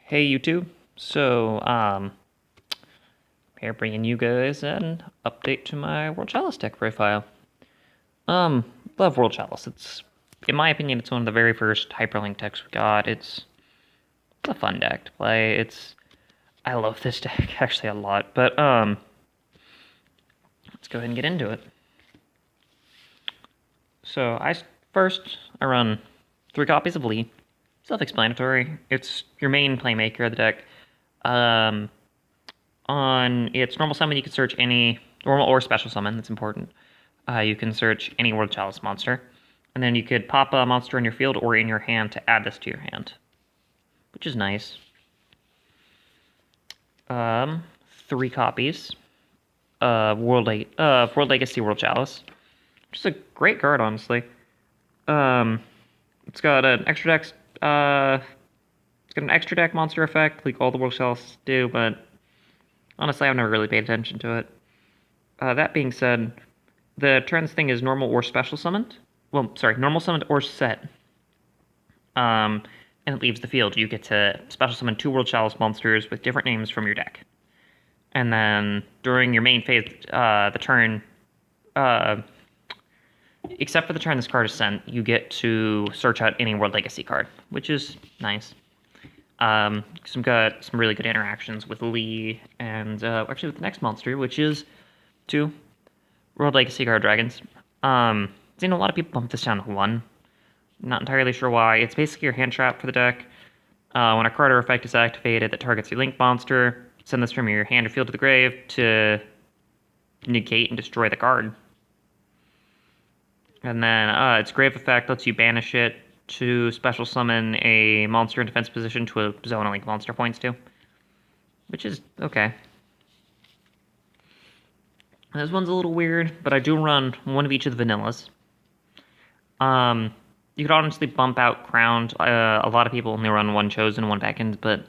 Hey YouTube. So, here bringing you guys an update to my World Chalice Deck profile. Um, love World Chalice. In my opinion, it's one of the very first hyperlink decks we got. It's a fun deck to play. I love this deck actually a lot. But let's go ahead and get into it. So I run 3 copies of Lee. Self-explanatory. It's your main playmaker of the deck. On its normal summon, you can search any normal or special summon. That's important. You can search any World Chalice monster, and then you could pop a monster in your field or in your hand to add this to your hand, which is nice. 3 copies of World Legacy World Chalice, which is a great card, honestly. It's got an extra deck. It's got an extra deck monster effect, like all the World Chalice do, but honestly, I've never really paid attention to it. That being said, the turn this thing is normal or special summoned. Well, sorry, normal summoned or set. And it leaves the field. You get to special summon 2 World Chalice monsters with different names from your deck. And then during your main phase, the turn, except for the turn this card is sent, you get to search out any World Legacy card, which is nice. Got some really good interactions with Lee and actually with the next monster, which is 2 World Legacy Guard Dragons. Seen a lot of people bump this down to 1. Not entirely sure why. It's basically your hand trap for the deck. When a card or effect is activated that targets your link monster, send this from your hand or field to the grave to negate and destroy the card. And then its grave effect lets you banish it to special summon a monster in defense position to a zone a link monster points to, which is okay. This one's a little weird, but I do run one of each of the vanillas. You could honestly bump out Crowned. A lot of people only run 1 Chosen, 1 Beckoned, but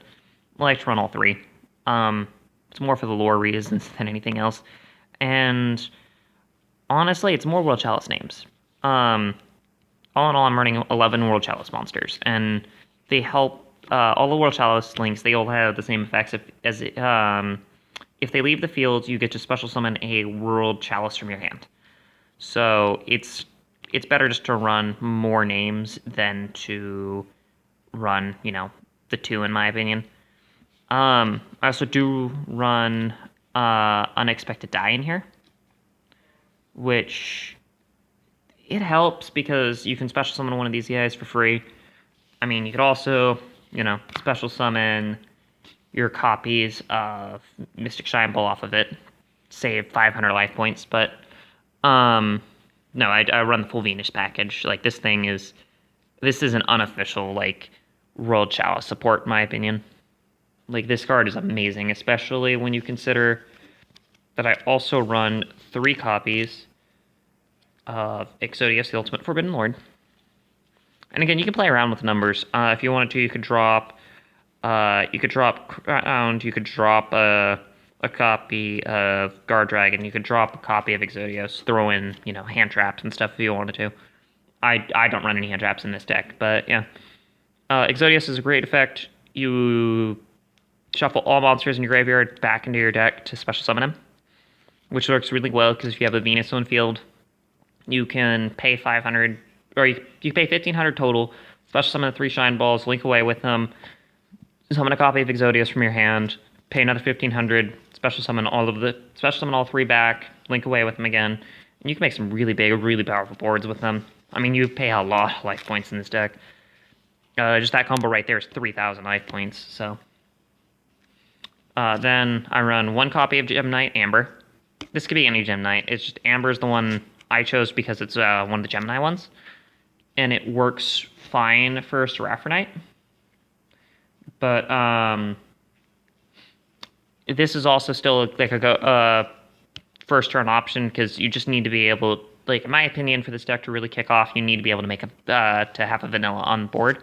I like to run all 3. It's more for the lore reasons than anything else. And honestly, it's more World Chalice names. All in all, I'm running 11 World Chalice monsters, and they help. All the World Chalice links, they all have the same effects. If they leave the field, you get to special summon a World Chalice from your hand. So it's better just to run more names than to run, the 2, in my opinion. I also do run Unexpected Die in here, which it helps because you can special summon one of these guys for free. I mean, you could also, special summon your copies of Mystic Shine Ball off of it, save 500 life points, but no, I run the full Venus package. Like, this is an unofficial, World Chalice support, in my opinion. Like, this card is amazing, especially when you consider that I also run 3 copies of Exodius, the Ultimate Forbidden Lord. And again, you can play around with numbers. If you wanted to, you could drop Crowned, you could drop a copy of Guard Dragon, you could drop a copy of Exodius, throw in, hand traps and stuff if you wanted to. I don't run any hand traps in this deck, but yeah. Exodius is a great effect. You shuffle all monsters in your graveyard back into your deck to special summon them, which works really well because if you have a Venus on field, you can pay 500, or you pay 1,500 total, special summon the 3 Shine Balls, link away with them, summon a copy of Exodius from your hand, pay another 1,500, special summon all 3 back, link away with them again, and you can make some really big, really powerful boards with them. I mean, you pay a lot of life points in this deck. Just that combo right there is 3,000 life points, so. Then I run 1 copy of Gem Knight, Amber. This could be any Gem Knight. It's just Amber's the one I chose because it's one of the Gemini ones. And it works fine for Seraphonite. But this is also still like a first turn option because you just need to be able, in my opinion, for this deck to really kick off, you need to be able to make to have a vanilla on board.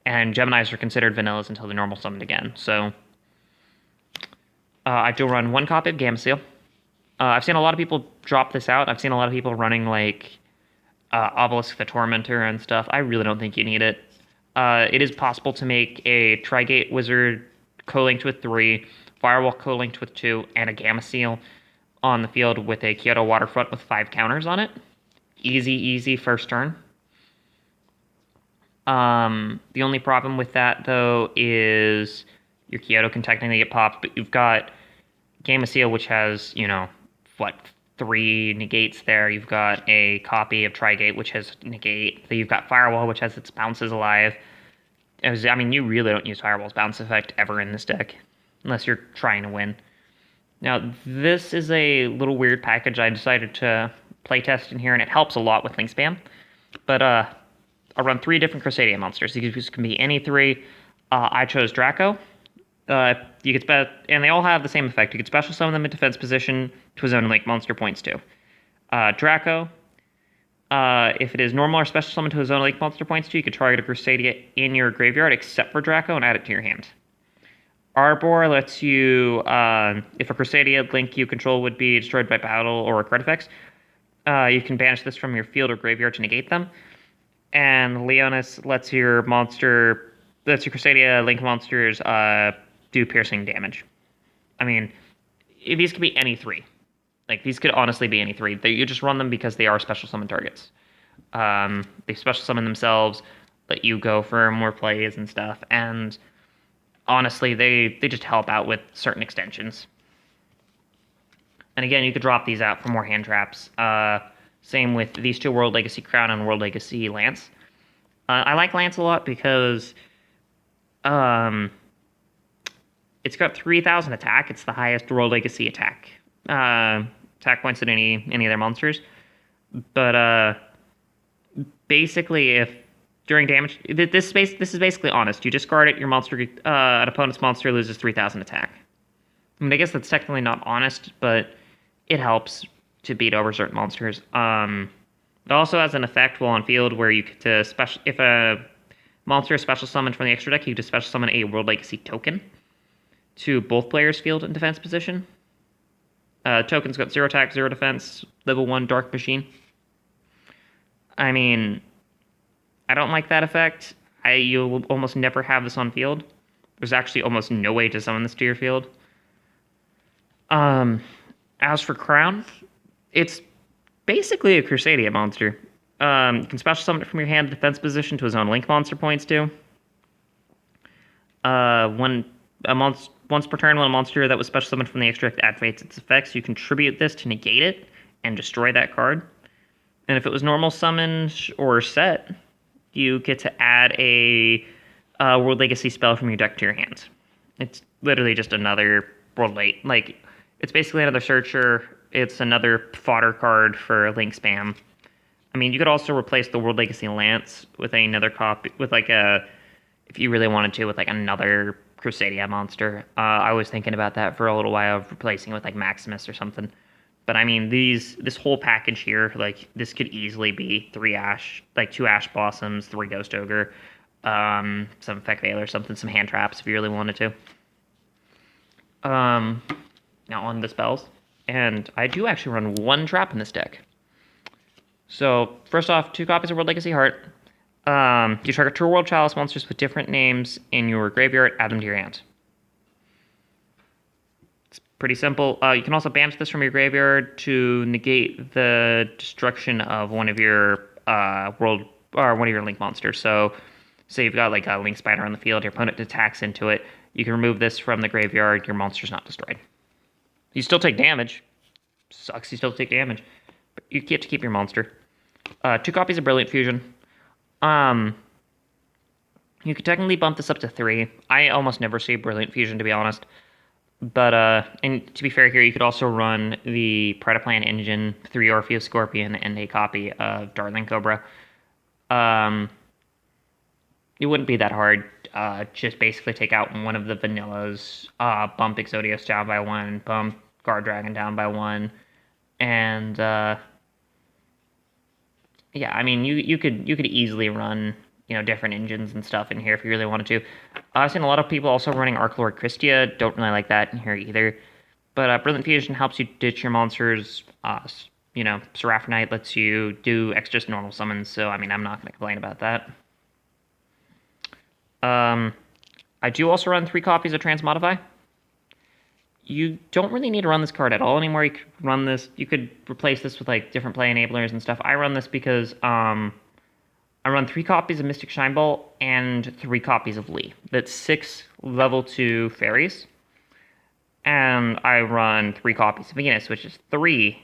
And Geminis are considered vanillas until they're normal summoned again. So I do run 1 copy of Gamma Seal. I've seen a lot of people drop this out. I've seen a lot of people running Obelisk the Tormentor and stuff. I really don't think you need it. It is possible to make a Trigate Wizard co-linked with 3, Firewall co-linked with 2, and a Gamma Seal on the field with a Kyoto Waterfront with 5 counters on it. Easy, easy first turn. The only problem with that, though, is your Kyoto can technically get popped, but you've got Gamma Seal, which has, 3 negates there. You've got a copy of Trigate, which has negate. Then you've got Firewall, which has its bounces alive. You really don't use Firewall's bounce effect ever in this deck, unless you're trying to win. Now, this is a little weird package I decided to playtest in here, and it helps a lot with link spam. But I'll run 3 different Crusadia monsters. These can be any 3. I chose Draco. You could and they all have the same effect. You could special summon them in defense position to his own link monster points too. Draco, if it is normal or special summon to his own link monster points too, you could target a Crusadia in your graveyard except for Draco and add it to your hand. Arbor lets you, if a Crusadia link you control would be destroyed by battle or card effects, you can banish this from your field or graveyard to negate them. And Leonis lets your Crusadia link monsters do piercing damage. These could be any 3. These could honestly be any 3. You just run them because they are special summon targets. They special summon themselves, let you go for more plays and stuff, and honestly, they just help out with certain extensions. And again, you could drop these out for more hand traps. Same with these 2, World Legacy Crown and World Legacy Lance. I like Lance a lot because it's got 3,000 attack. It's the highest World Legacy attack points than any of their monsters. But basically, if during damage, this is basically honest. You discard it, your monster, an opponent's monster loses 3,000 attack. I guess that's technically not honest, but it helps to beat over certain monsters. It also has an effect while on field where you could if a monster is special summoned from the extra deck, you could special summon a World Legacy token to both players' field and defense position. Token's got 0 attack, 0 defense, level 1 Dark Machine. I don't like that effect. You will almost never have this on field. There's actually almost no way to summon this to your field. As for Crown, it's basically a Crusadia monster. You can special summon it from your hand to defense position to his own link monster points too. Once per turn, when a monster that was special summoned from the extra deck activates its effects, you contribute this to negate it and destroy that card. And if it was normal summoned or set, you get to add a World Legacy spell from your deck to your hand. It's literally just another it's basically another searcher. It's another fodder card for link spam. You could also replace the World Legacy Lance with another copy, if you really wanted to, with another Crusadia monster. I was thinking about that for a little while, of replacing with Maximus or something. But this whole package here, this could easily be 3 Ash, 2 Ash Blossoms, 3 Ghost Ogre, some Effect Veil or something, some hand traps if you really wanted to. Now on the spells, and I do actually run 1 trap in this deck. So first off, 2 copies of World Legacy Heart. You target 2 World Chalice monsters with different names in your graveyard, add them to your hand. It's pretty simple. You can also banish this from your graveyard to negate the destruction of one of your one of your link monsters. So say you've got a link spider on the field, your opponent attacks into it, you can remove this from the graveyard, your monster's not destroyed. You still take damage. Sucks, you still take damage. But you get to keep your monster. 2 copies of Brilliant Fusion. You could technically bump this up to 3. I almost never see Brilliant Fusion, to be honest. But, and to be fair here, you could also run the Predaplan engine, 3 Orpheus Scorpion, and a copy of Darling Cobra. It wouldn't be that hard. Just basically take out one of the vanillas, bump Exodius down by 1, bump Guard Dragon down by 1, and yeah, you could easily run different engines and stuff in here if you really wanted to. I've seen a lot of people also running Archlord Christia. Don't really like that in here either. But Brilliant Fusion helps you ditch your monsters. Seraphonite lets you do extra normal summons, so I'm not going to complain about that. I do also run 3 copies of Transmodify. You don't really need to run this card at all anymore. You could run this, you could replace this with like different play enablers and stuff. I run this because I run 3 copies of Mystic Shine Bolt and 3 copies of Lee. That's 6 level 2 fairies. And I run 3 copies of Venus, which is 3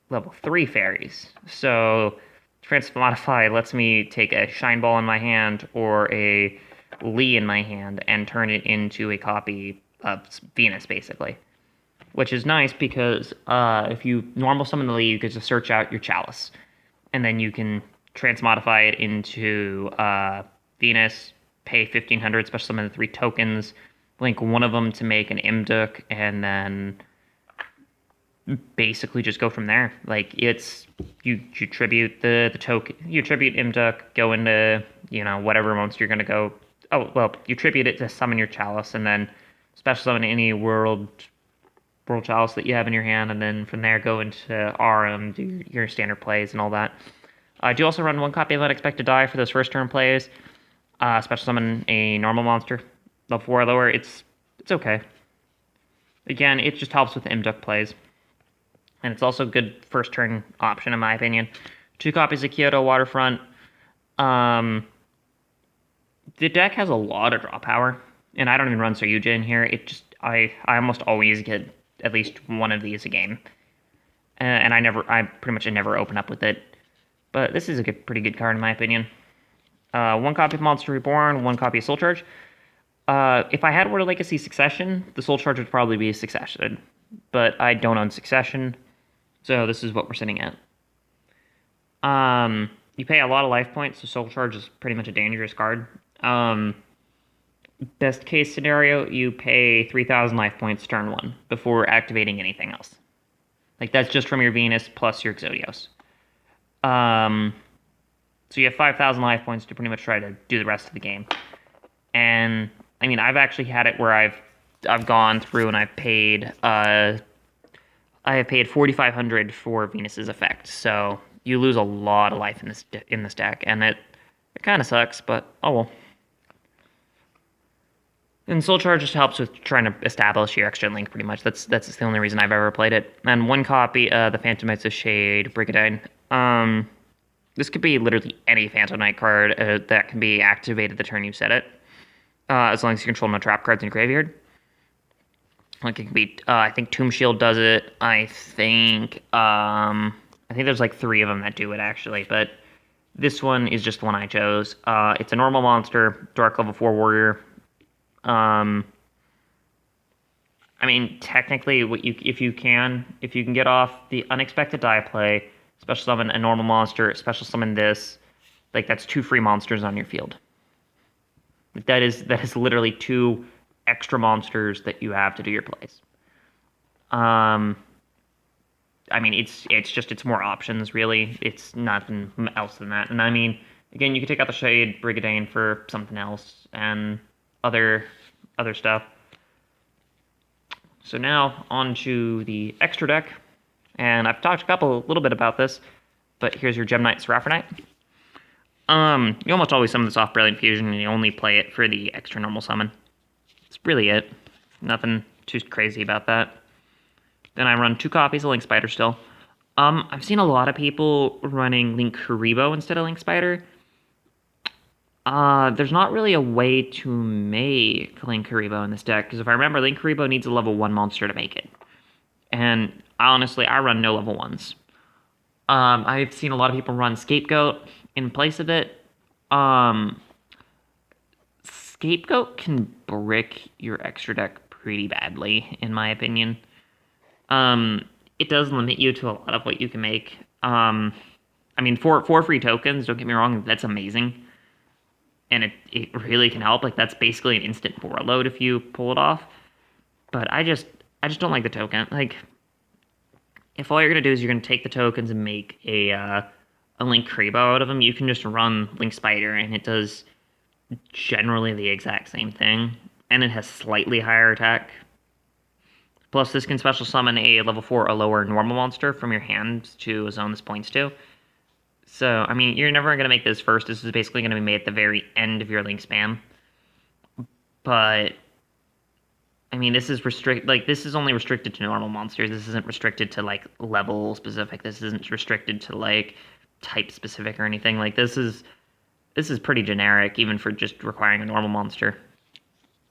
level 3 fairies. So Transmodify lets me take a Shine Ball in my hand or a Lee in my hand and turn it into a copy of Venus, basically. Which is nice because if you normal summon the Lee, you can just search out your Chalice. And then you can Transmodify it into Venus, pay 1,500, special summon the 3 tokens, link one of them to make an Imduk, and then basically just go from there. Like, it's, you tribute the token, you tribute Imduk, go into, you know, whatever monster you're going to go. Oh, well, you tribute it to summon your Chalice, and then special summon any World Chalice that you have in your hand, and then from there go into RM, do your standard plays and all that. I do also run 1 copy of Unexpected Die for those first turn plays. Special summon a normal monster, level 4 or lower. It's okay. Again, it just helps with Imduk plays. And it's also a good first turn option in my opinion. 2 copies of Kyoto Waterfront. The deck has a lot of draw power, and I don't even run Soryuja in here. It just, I almost always get at least one of these a game. And I pretty much never open up with it. But this is a pretty good card in my opinion. 1 copy of Monster Reborn, 1 copy of Soul Charge. If I had World Legacy Succession, the Soul Charge would probably be Succession. But I don't own Succession, so this is what we're sitting at. You pay a lot of life points, so Soul Charge is pretty much a dangerous card. Best case scenario, you pay 3,000 life points turn 1 before activating anything else. Like, that's just from your Venus plus your Exodios. So you have 5,000 life points to pretty much try to do the rest of the game. And, I mean, I've actually had it where I've gone through and I've paid, I have paid 4,500 for Venus's effect. So you lose a lot of life in this deck, and it kind of sucks, but oh well. And Soul Charge just helps with trying to establish your extra link, pretty much. That's the only reason I've ever played it. And 1 copy, the Phantom Knights of Shade, Brigadine. This could be literally any Phantom Knight card that can be activated the turn you set it. As long as you control no trap cards in your graveyard. Like, it can be, I think Tomb Shield does it. I think there's like 3 of them that do it, actually. But this one is just the one I chose. It's a normal monster, Dark level 4 warrior. I mean, technically, if you can get off the Unexpected Die play, special summon a normal monster, special summon this, like, that's 2 free monsters on your field. That is literally 2 extra monsters that you have to do your plays. I mean, it's more options, really. It's nothing else than that. And I mean, again, you can take out the Shade Brigadine for something else and other stuff. So now on to the extra deck, and I've talked a little bit about this, but here's your Gem Knight Seraphonite. You almost always summon this off Brilliant Fusion, and you only play it for the extra normal summon. That's really it. Nothing too crazy about that. Then I run 2 copies of Link Spider still. I've seen a lot of people running Link Kuriboh instead of Link Spider. There's not really a way to make Link Kuriboh in this deck, because if I remember, Link Kuriboh needs a level 1 monster to make it. And honestly, I run no level 1s. I've seen a lot of people run Scapegoat in place of it. Scapegoat can brick your extra deck pretty badly, in my opinion. It does limit you to a lot of what you can make. I mean, 4 free tokens, don't get me wrong, that's amazing. And it really can help. Like, that's basically an instant board load if you pull it off. But I just don't like the token. Like, if all you're gonna do is you're gonna take the tokens and make a Link Kuriboh out of them, you can just run Link Spider, and it does generally the exact same thing. And it has slightly higher attack. Plus, this can special summon a level 4 or lower normal monster from your hand to zone this points to. So, I mean, you're never going to make this first. This is basically going to be made at the very end of your Link spam. But I mean, this is this is only restricted to normal monsters. This isn't restricted to like level specific. This isn't restricted to like type specific or anything. Like this is pretty generic, even for just requiring a normal monster.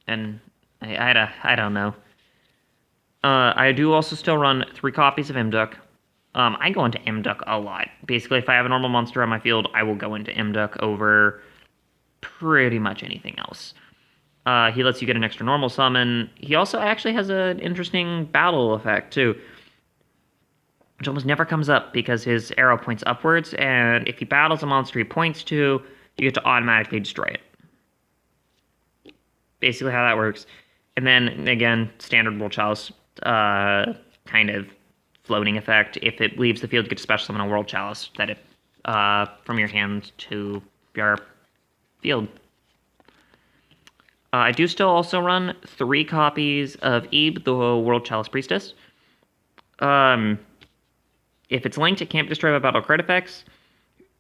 And I don't know. I do also still run 3 copies of Imduk. I go into Imduk a lot. Basically, if I have a normal monster on my field, I will go into Imduk over pretty much anything else. He lets you get an extra normal summon. He also actually has an interesting battle effect, too, which almost never comes up because his arrow points upwards, and if he battles a monster he points to, you get to automatically destroy it. Basically how that works. And then, again, standard World Chalice kind of floating effect. If it leaves the field, you get to special summon a World Chalice that it from your hand to your field. I do still also run 3 copies of Ebe, the World Chalice Priestess. If it's linked, it can't be destroyed by battle card effects.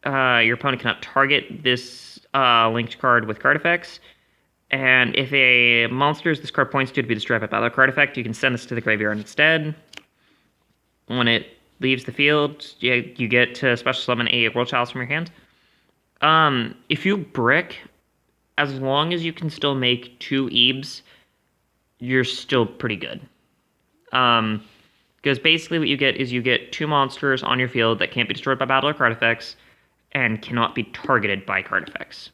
Your opponent cannot target this linked card with card effects. And if a monster this card points to be destroyed by battle card effect, you can send this to the graveyard instead. When it leaves the field, you get to special summon a World Chalice from your hand. If you brick, as long as you can still make 2 Ebes, you're still pretty good. Because basically what you get is you get 2 monsters on your field that can't be destroyed by battle or card effects, and cannot be targeted by card effects.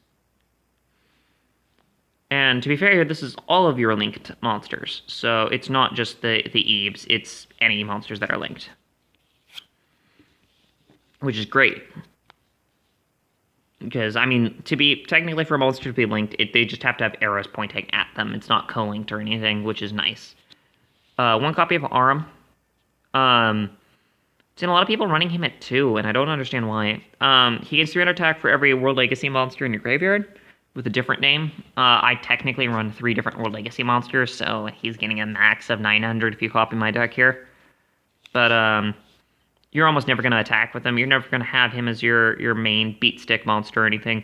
And to be fair here, this is all of your linked monsters, so it's not just the Ebes, it's any monsters that are linked. Which is great. Because, I mean, technically for a monster to be linked, they just have to have arrows pointing at them. It's not co-linked or anything, which is nice. 1 copy of Aram. Seen a lot of people running him at 2, and I don't understand why. He gets 300 attack for every World Legacy monster in your graveyard, with a different name. I technically run 3 different World Legacy monsters, so he's getting a max of 900 if you copy my deck here. But, you're almost never going to attack with him. You're never going to have him as your main beat stick monster or anything.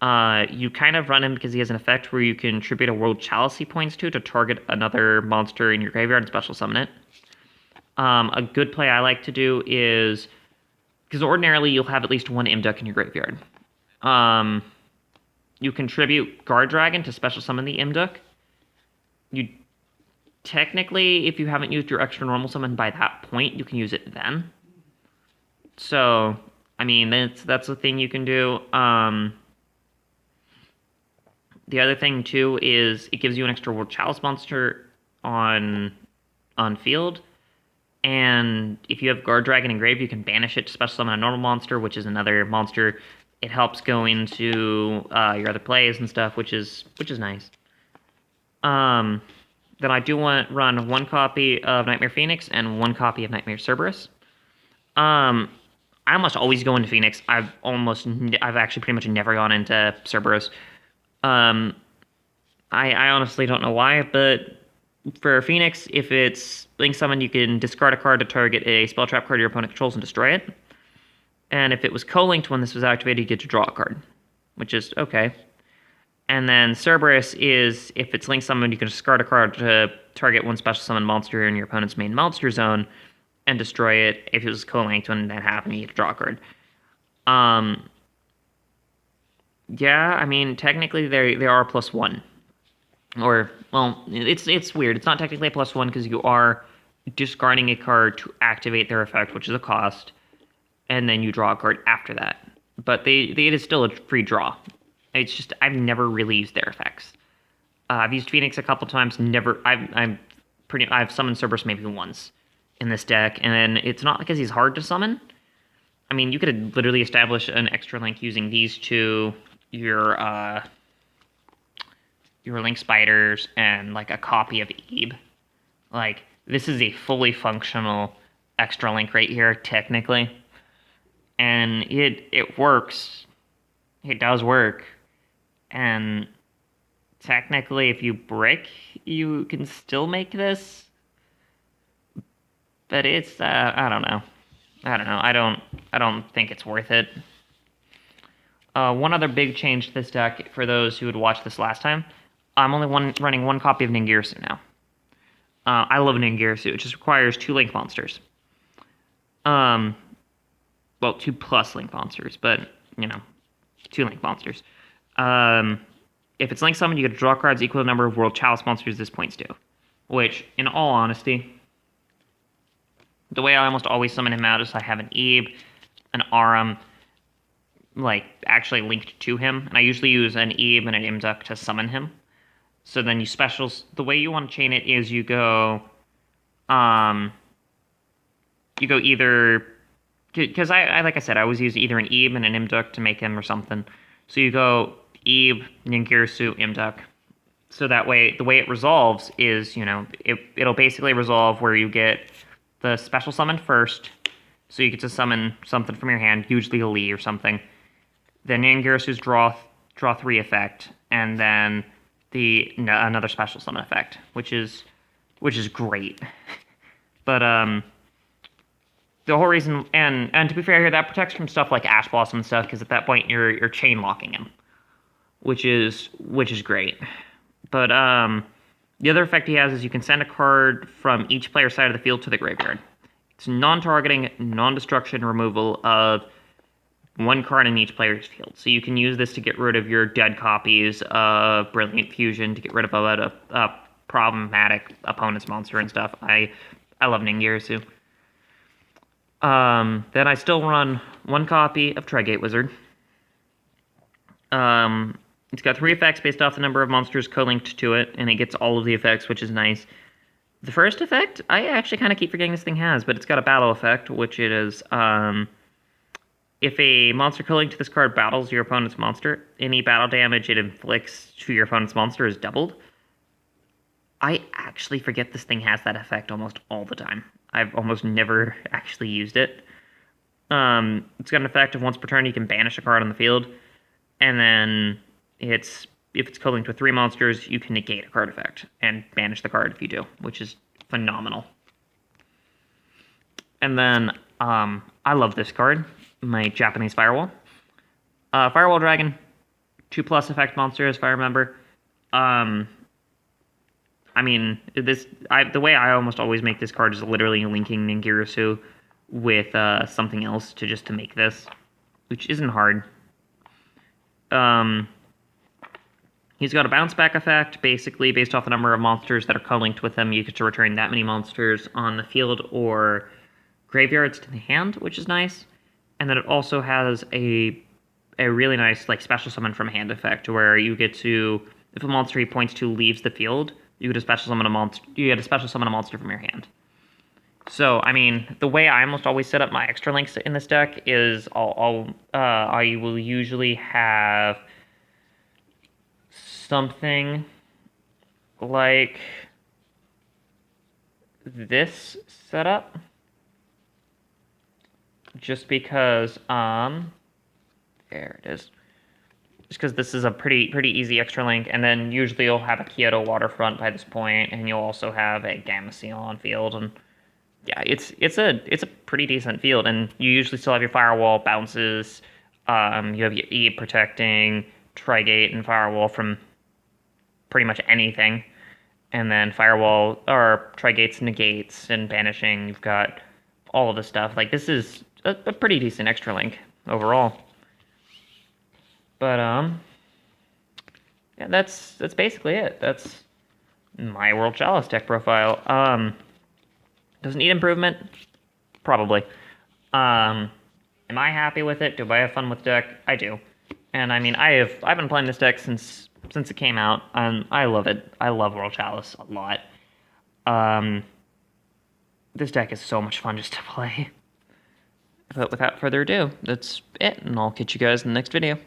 You kind of run him because he has an effect where you can tribute a World Chalice he points to target another monster in your graveyard and special summon it. A good play I like to do is, because ordinarily you'll have at least 1 Imduk in your graveyard. You contribute Guard Dragon to special summon the Imduk. You technically, if you haven't used your extra normal summon by that point, you can use it then. So, I mean, that's the thing you can do. The other thing too is it gives you an extra World Chalice monster on field. And if you have Guard Dragon engraved, you can banish it to special summon a normal monster, which is another monster. It helps go into your other plays and stuff, which is nice. Then I do want to run 1 copy of Nightmare Phoenix and 1 copy of Nightmare Cerberus. I almost always go into Phoenix. I've actually pretty much never gone into Cerberus. I honestly don't know why, but for Phoenix, if it's Link Summon, you can discard a card to target a spell trap card your opponent controls and destroy it. And if it was co-linked when this was activated, you get to draw a card, which is okay. And then Cerberus is, if it's Link Summon, you can discard a card to target 1 special summon monster in your opponent's main monster zone and destroy it. If it was co-linked when that happened, you get to draw a card. Yeah, I mean, technically they are a +1. Or, well, it's weird. It's not technically a +1 because you are discarding a card to activate their effect, which is a cost, and then you draw a card after that. But it is still a free draw. It's just I've never really used their effects. I've used Phoenix a couple times. I've summoned Cerberus maybe once in this deck, and it's not because he's hard to summon. I mean, you could literally establish an extra link using these 2, your Link Spiders, and like a copy of Ebe. Like, this is a fully functional extra link right here, technically. And it works. It does work. And technically, if you brick, you can still make this. But it's, I don't know. I don't think it's worth it. One other big change to this deck, for those who had watched this last time, I'm only running one copy of Ningirsu now. I love Ningirsu. It just requires 2 Link monsters. Well, 2 plus Link monsters, but, 2 Link monsters. If it's Link summoned, you get to draw cards equal to the number of World Chalice monsters this points to. Which, in all honesty, the way I almost always summon him out is I have an Ebe, an Aram, actually linked to him. And I usually use an Ebe and an Imduk to summon him. So then you specials, the way you want to chain it is you go either, because like I said, I always use either an Ebe and an Imduk to make him or something. So you go Ebe, Ningirsu, Imduk. So that way, the way it resolves is, it'll basically resolve where you get the special summon first. So you get to summon something from your hand, usually a Lee or something. Then Ningirsu's draw 3 effect, and then another special summon effect, which is great. But the whole reason, and to be fair here, that protects from stuff like Ash Blossom and stuff, because at that point you're chain locking him, which is great. But the other effect he has is you can send a card from each player's side of the field to the graveyard. It's non-targeting, non-destruction removal of 1 card in each player's field. So you can use this to get rid of your dead copies of Brilliant Fusion, to get rid of a problematic opponent's monster and stuff. I love Ningirsu. Then I still run 1 copy of Tregate Wizard. It's got 3 effects based off the number of monsters co-linked to it, and it gets all of the effects, which is nice. The first effect, I actually kind of keep forgetting this thing has, but it's got a battle effect, which it is, if a monster co-linked to this card battles your opponent's monster, any battle damage it inflicts to your opponent's monster is doubled. I actually forget this thing has that effect almost all the time. I've almost never actually used it. It's got an effect of once per turn you can banish a card on the field, and then if it's co-linked with 3 monsters, you can negate a card effect and banish the card if you do, which is phenomenal. And then I love this card, my Japanese Firewall. Firewall Dragon, 2+ effect monsters, if I remember. I mean, the way I almost always make this card is literally linking Ningirsu with something else to make this, which isn't hard. He's got a bounce back effect, basically based off the number of monsters that are co-linked with him. You get to return that many monsters on the field or graveyards to the hand, which is nice. And then it also has a really nice special summon from hand effect, where you get to, if a monster he points to leaves the field, you get to special summon a monster. You get to special summon a monster from your hand. So I mean, the way I almost always set up my extra links in this deck is I will usually have something like this setup, just because there it is. Just because this is a pretty easy extra link, and then usually you'll have a Kyoto Waterfront by this point, and you'll also have a Gamma on field, and yeah, it's a pretty decent field, and you usually still have your Firewall bounces. You have your E protecting Trigate and Firewall from pretty much anything, and then Firewall or Trigates negates and banishing. You've got all of this stuff. This is a pretty decent extra link overall. But yeah, that's basically it. That's my World Chalice deck profile. Does it need improvement? Probably. Am I happy with it? Do I have fun with the deck? I do. And I mean, I've been playing this deck since it came out, and I love it. I love World Chalice a lot. This deck is so much fun just to play. But without further ado, that's it, and I'll catch you guys in the next video.